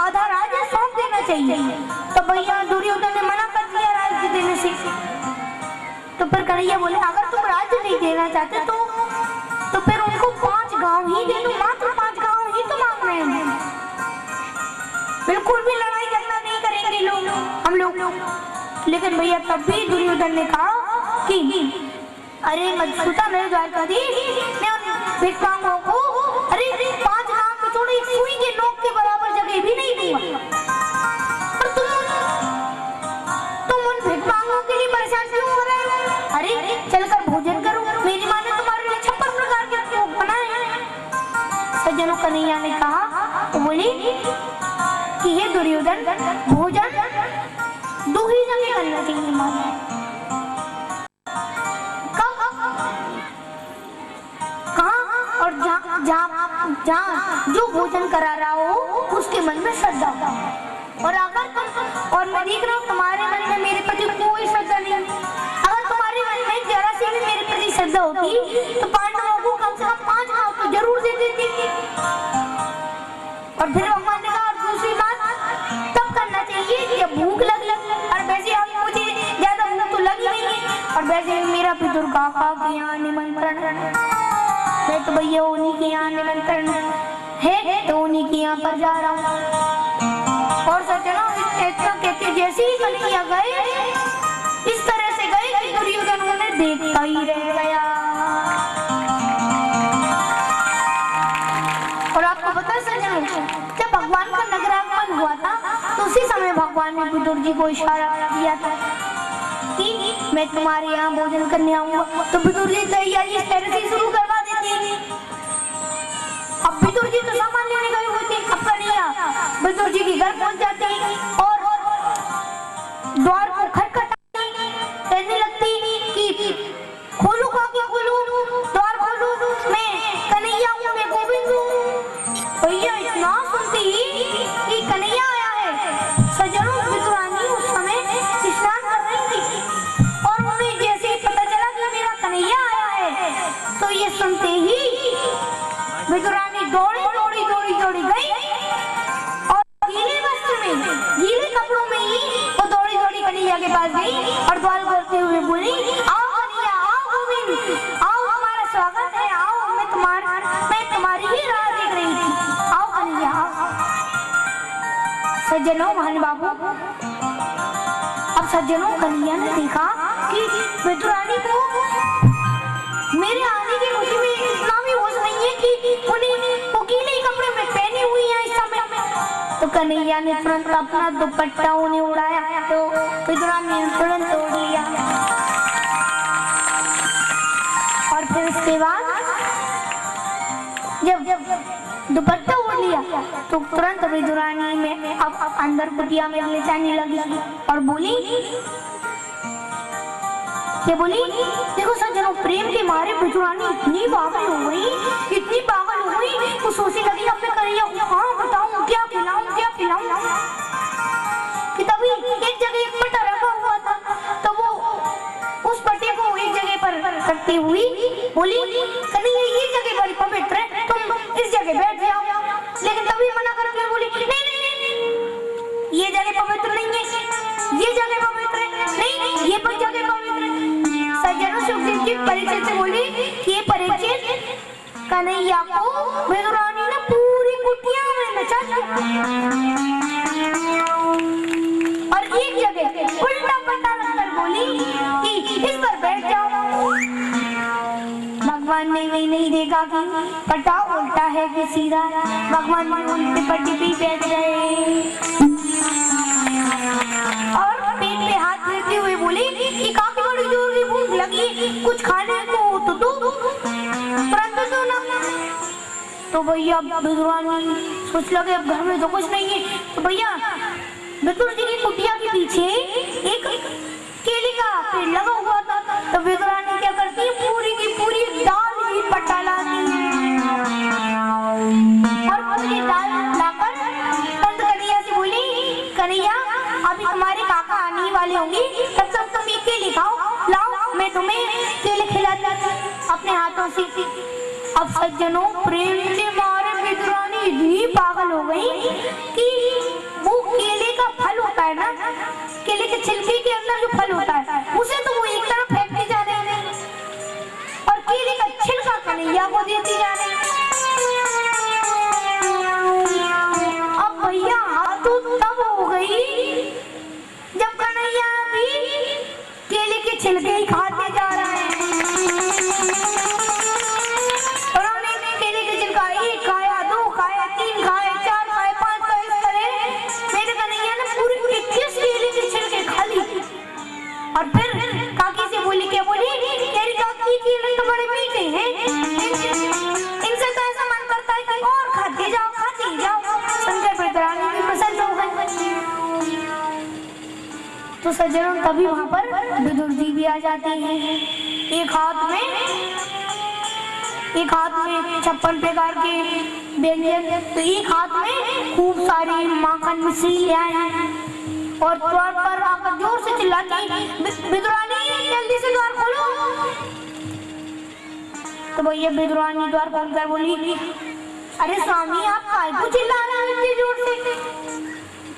आधा राज्य सौंप देना चाहिए। तो भैया दुर्योधन ने मना कर दिया राज्य देने से। तो फिर कन्हैया बोले अगर तुम राज्य नहीं देना चाहते तो फिर उनको 5 गांव ही दे दो, मात्र 5 गांव ही तो मांग रहे हैं, बिल्कुल भी लड़ाई झगड़ा नहीं करेंगे लोग हम लोग। लेकिन भैया तब भी दुर्योधन ने कहा कि अरे मधुसूदन मेरे द्वारकाधीश, मैं उन भिक्षुओं को अरे 5 गांव में छोड़ एक सुई के नोक के बराबर जगह भी नहीं दूंगा। और तुम उन भिक्षुओं के लिए परेशान क्यों हो रहे हो? अरे चलकर भोजन करो, मेरी माँ ने तुम्हारे लिए 56 प्रकार के भोग बनाए हैं। सज्जनों कन्हैया ने कहा, तो बोली कि हे दुर्योधन, भोजन 2 ही जगह करना चाहिए माँ। जहाँ जो भोजन करा रहा हो उसके मन में श्रद्धा हो। और अगर तुम और मैं देख रहा हूँ तुम्हारे मन में मेरे प्रति कोई श्रद्धा नहीं, अगर तुम्हारे मन में जरा सी भी मेरे प्रति श्रद्धा होती तो पांडवों को कम से कम 5 गांव तो जरूर दे देती। और फिर भगवान ने कहा दूसरी बात तब करना चाहिए जब भूख लगी, और वैसे आप मुझे ज्यादा भूख तो लगी नहीं है, और वैसे मेरा पितृ काका के यहाँ निमंत्रण मैं तो भैया उन्हीं के यहाँ निमंत्रण है, तो उन्हीं के यहाँ पर जा रहा हूँ। और सज्जनों ऐसा कहते जैसे ही कन्हैया गए इस तरह से गए कि दुर्योधन उन्हें देखता ही रह गया। और आपको पता है सज्जनों, जब भगवान का नगरागमन हुआ था तो उसी समय भगवान ने विदुर जी को इशारा किया था कि मैं तुम्हारे यहाँ भोजन करने आऊंगा। तो विदुर जी तैयारी इस तरह से शुरू करवा देते। अब विदुर जी तो सामान लेने गए हुए थे, अब कन्हैया विदुर जी के घर पहुंच जाते हैं और द्वार को खटखटाते, कहने लगती कि खोलो काकी खोलो, द्वार खोलो, मैं कन्हैया हूँ, मैं गोविंद हूँ। भैया इतना सुनते ही कि कन्हैया आया है, सज्जनों विदुरानी उस समय स्नान कर रही थी और उन्हें जैसे ही पता चला कि मेरा कन्हैया आया है तो ये सुनते ही विदुरानी दौड़ी गई और गीले वस्त्र में, गीले कपड़ों में ही वो दौड़ी कन्हैया के पास गई और द्वार खोलते हुए बोली, आओ कन्हैया, आओ गोविंद, आओ, हमारा स्वागत है, आओ, मैं तुम्हारी ही राह देख रही थी, आओ कन्हैया आओ। सज्जनों महानुभावों, अब सज्जनों कन्हैया ने देखा कि विदुरानी को मेरे आने की खुशी में इतना भी होश नहीं है कि उन्हें वो गीले कपड़े में पहने हुई है इस समय। तो कन्हैया ने तुरंत अपना दुपट्टा उन्हें उड़ाया तो विदुरानी ने तुरंत तोड़ लिया। और फिर उसके बाद जब दुपट्टा उड़ लिया तो तुरंत विदुरानी में अब अंदर कुटिया में ले जाने लगी और बोली, ये बोली, देखो सज्जनों, प्रेम के मारे विदुरानी इतनी पागल हो गई, इतनी पागल हो गई, वो सोचने लगी अपने कन्हैया को हाँ बताऊं क्या खिलाऊं कि तभी एक जगह एक पट्टा रखा हुआ था तो वो उस पट्टे को एक जगह पर रखती हुई बोली, कन्हैया ये जगह बड़ी पवित्र है, तुम इस जगह बैठ जाओ। लेकिन तभी मना करके बोली, नहीं, ये जगह पवित्र नहीं है, ये जगह पवित्र है, नहीं, ये जगह पवित्र है। सज्जनों सुखदेव जी परिचय से बोली कि ये परिचय कन्हैया को विदुरानी ने पूरी कुटिया में नचा और एक जगह उल्टा पट्टा रखकर बोली कि इस पर बैठ जाओ। भगवान ने भी नहीं देखा कि पट्टा उल्टा है कि सीधा, भगवान ने उल्टे पट्टे पे बैठ गए और पेट पे हाथ रखते हुए बोले कि काफी बड़ी जोर की भूख लगी, कुछ खाने को तो दो, तुरंत दो ना। तो भैया विदुरानी सोच लगे अब घर में तो कुछ नहीं है, तो भैया विदुर जी की कुटिया के पीछे एक केले का पेड़ लगा हुआ था, तो विदुरानी क्या करती है, पूरी की पूरी दाल ही पट्टा लाती है और पूरी दाल लाकर तंत कन्हैया से बोली, कन्हैया अभी तुम्हारे काका आने वाले होंगे, तब तक तुम ये केले खाओ, लाओ मैं तुम्हें केले खिलाती अपने हाथों से। अब सज्जनों प्रेम के मारे विदुरानी इतनी पागल हो गई कि तो सज्जनों तभी वहां पर विदुर जी भी आ जाते हैं। एक हाथ में 56 प्रकार के व्यंजन, तो एक हाथ में खूब सारी माखन मिश्री ले आए हैं और द्वार पर आकर जोर से चिल्लाती, विदुरानी जल्दी से द्वार खोलो। तो भैया विदुरानी द्वार खोलकर बोली, अरे स्वामी आप काहे को चिल्ला रहे हैं इतनी जोर से?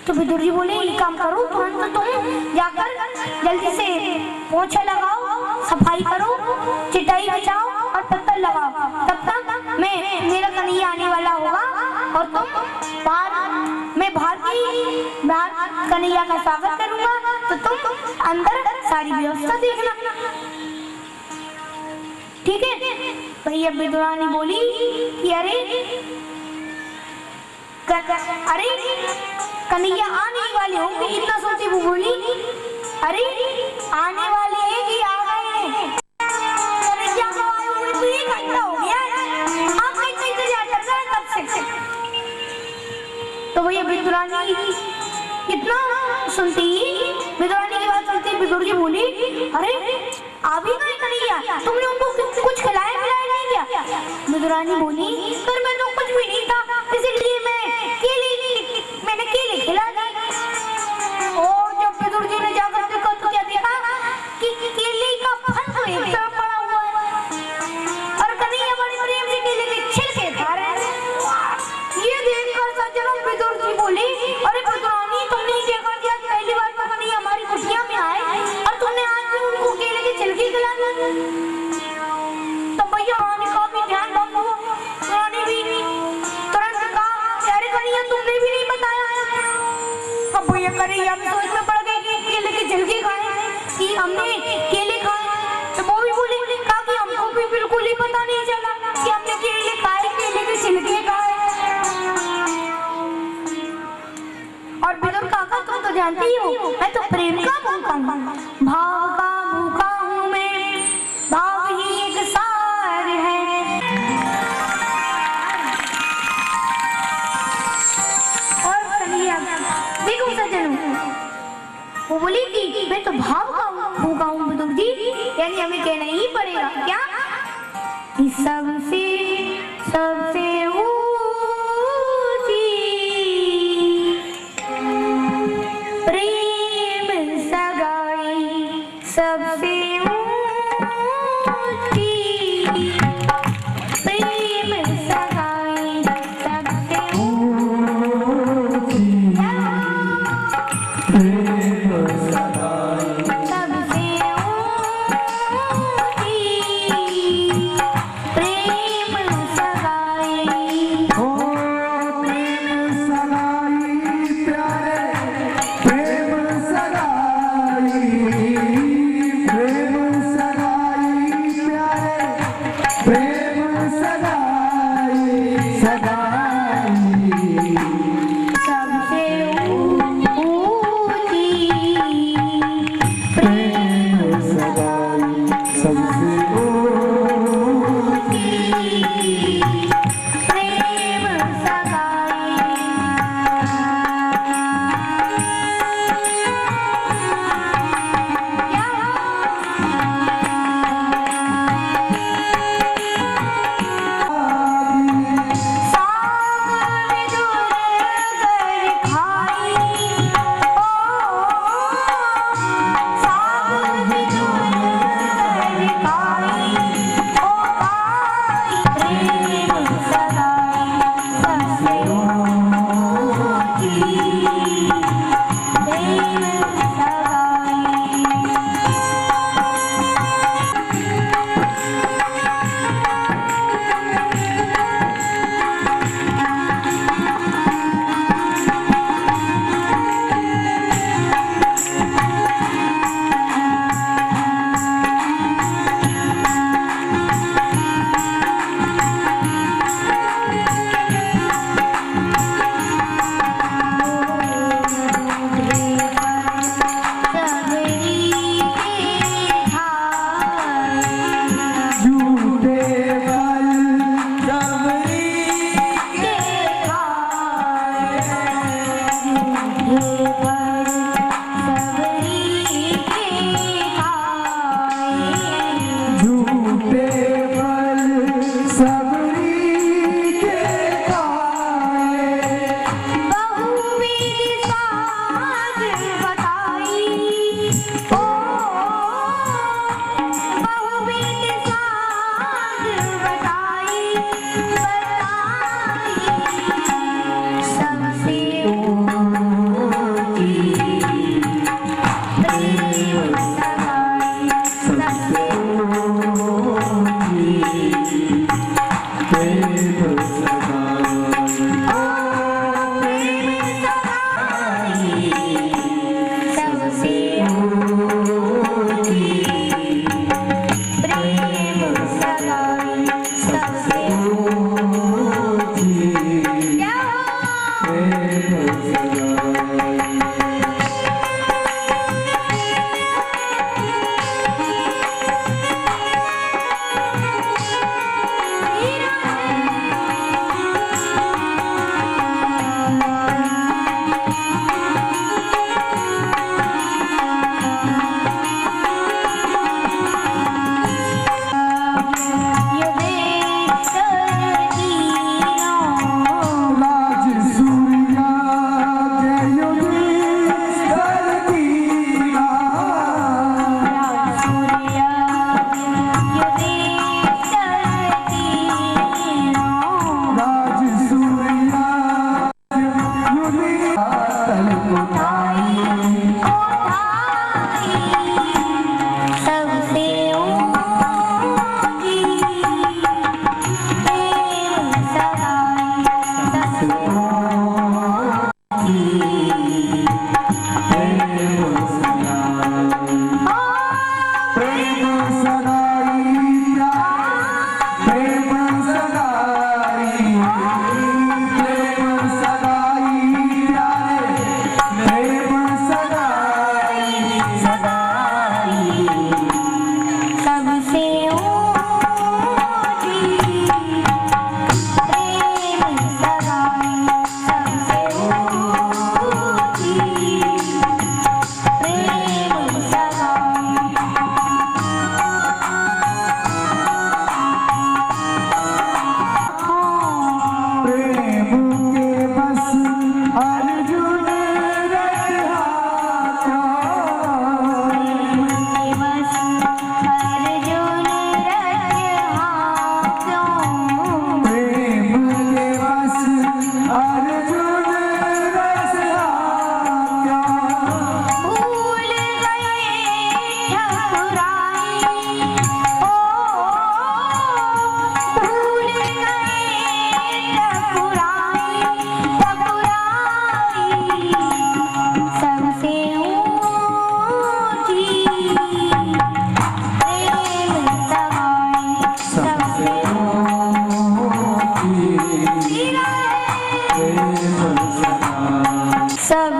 तो विदुर जी बोले, ये काम करो तुरंत, तुम जाकर जल्दी से पोछा लगाओ, सफाई करो, चटाई बिछाओ और पत्थर लगाओ, तब तक मेरा कन्हैया आने वाला होगा और तुम बाहर कन्हैया का स्वागत करूंगा, तो तुम अंदर सारी व्यवस्था देखना, ठीक है? भैया विदुरानी बोली कि अरे कन्हैया आने वाले होंगे, इतना सोची वो बोली, अरे आने वाले हैं कि आ गए हैं? कन्हैया को आए हुए तो 1 घंटा हो गया है, आप कैसे इंतजार कर रहे हैं तब से? तो भैया विदुरानी इतना सुनती ही, विदुरानी की बात सुनती विदुर जी बोली, अरे आ भी गए कन्हैया, तुमने उनको कुछ खिलाया नहीं क्या? विदुरानी बोली, पर मैं तो कुछ भी नहीं था, इसलिए मैंने केले खिला दी। और जब विदुर जी ने जाकर देखा तो क्या देखा कि केले का फल तो एक तरफ पड़ा हुआ है और कन्हैया बड़े प्रेम से केले के छिलके खा रहे हैं। ये देखकर सज्जनों विदुर जी बोली, अरे विदुरानी तुमने देखा क्या, पहली बार तो कन्हैया हमारी कुटिया में आए और तुमने आज भी उनको केले के छिलके खिला दिए। तो भैया रानी का भी ध्यान भंग हुआ, रानी भी तुरंत कहा, अरे कन्हैया तुमने भी नहीं बताया। अब भैया कन्हैया भी सोच में पड़ गए कि केले के छिलके खाए, कि हमने केले खाए। तो वो भी बोले, कहा कि हमको भी बिल्कुल ही पता नहीं चला कि हमने केले खाए, केले के छिलके खाए। और विदुर काका तुम तो जानती ही हो, मैं तो प्रेम का भूखा हूँ, भाव का भूखा हूँ मैं, भाव ही एक सार है। और कन्हैया देखो सज्जनों, वो बोली कि मैं तो भाव का भूखा हूँ विदुर जी, यानी हमें कहना ही पड़ेगा क्या कि सबसे सबसे प्रेम सब